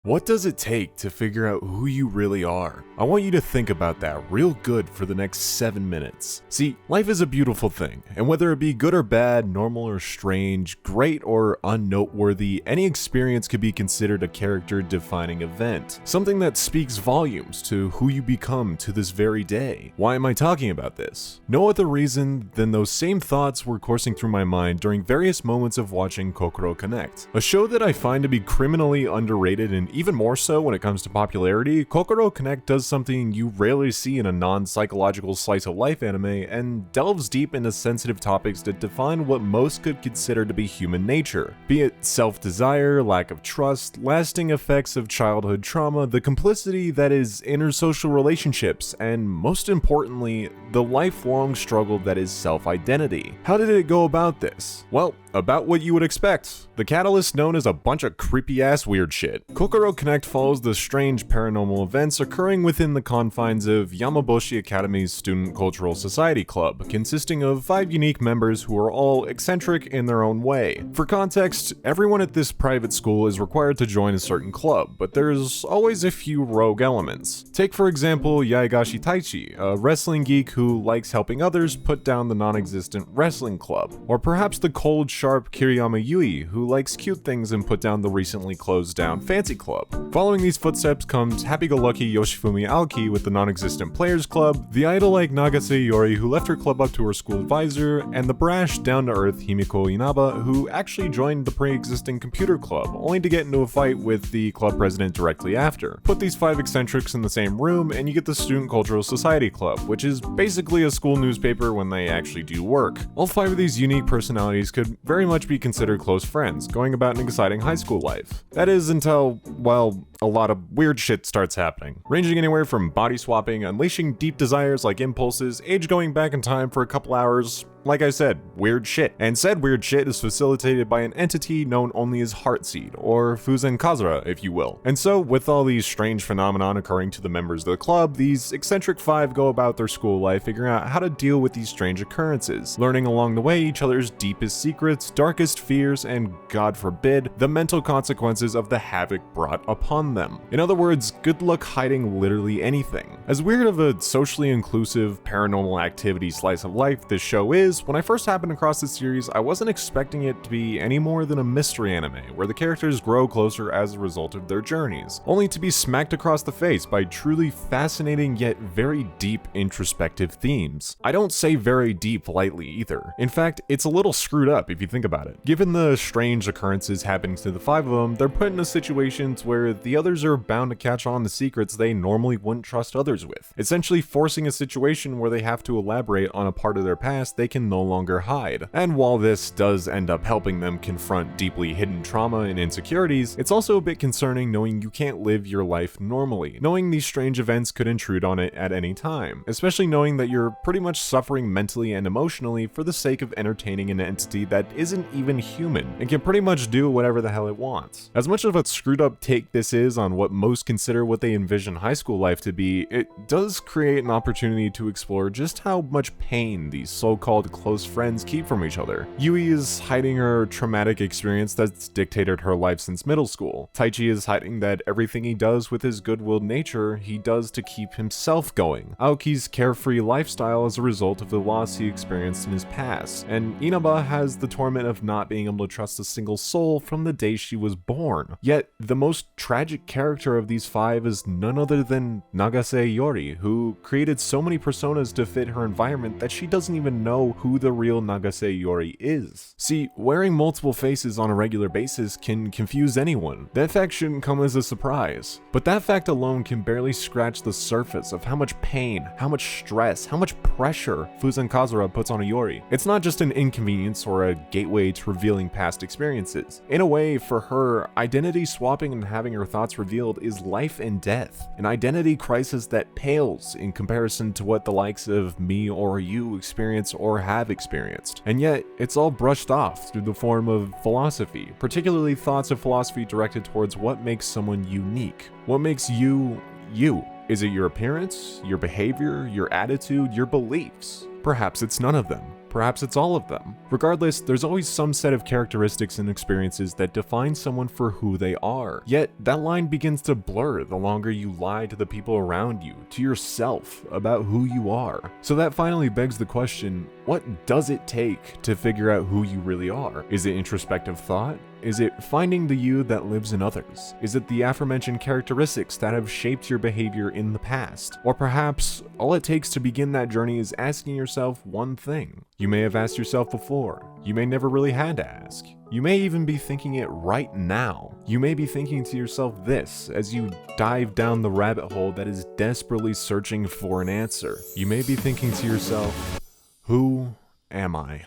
What does it take to figure out who you really are? I want you to think about that real good for the next 7 minutes. See, life is a beautiful thing, and whether it be good or bad, normal or strange, great or unnoteworthy, any experience could be considered a character-defining event, something that speaks volumes to who you become to this very day. Why am I talking about this? No other reason than those same thoughts were coursing through my mind during various moments of watching Kokoro Connect, a show that I find to be criminally underrated and even more so when it comes to popularity. Kokoro Connect does something you rarely see in a non-psychological slice-of-life anime and delves deep into sensitive topics that define what most could consider to be human nature, be it self-desire, lack of trust, lasting effects of childhood trauma, the complicity that is intersocial relationships, and most importantly, the lifelong struggle that is self-identity. How did it go about this? Well, about what you would expect. The catalyst known as a bunch of creepy-ass weird shit. Kokoro Connect follows the strange paranormal events occurring within the confines of Yamaboshi Academy's Student Cultural Society Club, consisting of 5 unique members who are all eccentric in their own way. For context, everyone at this private school is required to join a certain club, but there's always a few rogue elements. Take for example Yaegashi Taichi, a wrestling geek who likes helping others put down the non-existent wrestling club. Or perhaps the cold, sharp Kiriyama Yui, who likes cute things and put down the recently closed down fancy club. Following these footsteps comes happy-go-lucky Yoshifumi Aoki with the non-existent players club, the idol-like Nagase Yori who left her club up to her school advisor, and the brash, down-to-earth Himiko Inaba who actually joined the pre-existing computer club, only to get into a fight with the club president directly after. Put these 5 eccentrics in the same room and you get the Student Cultural Society Club, which is basically a school newspaper when they actually do work. All 5 of these unique personalities could very much be considered close friends, going about an exciting high school life. That is until, well, a lot of weird shit starts happening, ranging anywhere from body swapping, unleashing deep desires like impulses, age going back in time for a couple hours. Like I said, weird shit. And said weird shit is facilitated by an entity known only as Heartseed, or Fuzen Kazura, if you will. And so, with all these strange phenomenon occurring to the members of the club, these eccentric 5 go about their school life figuring out how to deal with these strange occurrences, learning along the way each other's deepest secrets, darkest fears, and, God forbid, the mental consequences of the havoc brought upon them. In other words, good luck hiding literally anything. As weird of a socially inclusive paranormal activity slice of life this show is, when I first happened across this series, I wasn't expecting it to be any more than a mystery anime, where the characters grow closer as a result of their journeys, only to be smacked across the face by truly fascinating yet very deep introspective themes. I don't say very deep lightly either. In fact, it's a little screwed up if you think about it. Given the strange occurrences happening to the 5 of them, they're put into situations where the others are bound to catch on to secrets they normally wouldn't trust others with, essentially forcing a situation where they have to elaborate on a part of their past they can no longer hide. And while this does end up helping them confront deeply hidden trauma and insecurities, it's also a bit concerning knowing you can't live your life normally, knowing these strange events could intrude on it at any time, especially knowing that you're pretty much suffering mentally and emotionally for the sake of entertaining an entity that isn't even human and can pretty much do whatever the hell it wants. As much of a screwed up take this is on what most consider what they envision high school life to be, it does create an opportunity to explore just how much pain these so-called close friends keep from each other. Yui is hiding her traumatic experience that's dictated her life since middle school. Taichi is hiding that everything he does with his good-willed nature, he does to keep himself going. Aoki's carefree lifestyle is a result of the loss he experienced in his past, and Inaba has the torment of not being able to trust a single soul from the day she was born. Yet, the most tragic character of these 5 is none other than Nagase Yori, who created so many personas to fit her environment that she doesn't even know who the real Nagase Yori is. See, wearing multiple faces on a regular basis can confuse anyone. That fact shouldn't come as a surprise. But that fact alone can barely scratch the surface of how much pain, how much stress, how much pressure Fuzen Kazura puts on a Yori. It's not just an inconvenience or a gateway to revealing past experiences. In a way, for her, identity swapping and having her thoughts revealed is life and death, an identity crisis that pales in comparison to what the likes of me or you experience or have experienced. And yet, it's all brushed off through the form of philosophy, particularly thoughts of philosophy directed towards what makes someone unique. What makes you, you? Is it your appearance, your behavior, your attitude, your beliefs? Perhaps it's none of them. Perhaps it's all of them. Regardless, there's always some set of characteristics and experiences that define someone for who they are. Yet, that line begins to blur the longer you lie to the people around you, to yourself, about who you are. So that finally begs the question, what does it take to figure out who you really are? Is it introspective thought? Is it finding the you that lives in others? Is it the aforementioned characteristics that have shaped your behavior in the past? Or perhaps all it takes to begin that journey is asking yourself one thing. You may have asked yourself before. You may never really had to ask. You may even be thinking it right now. You may be thinking to yourself this as you dive down the rabbit hole that is desperately searching for an answer. You may be thinking to yourself, who am I?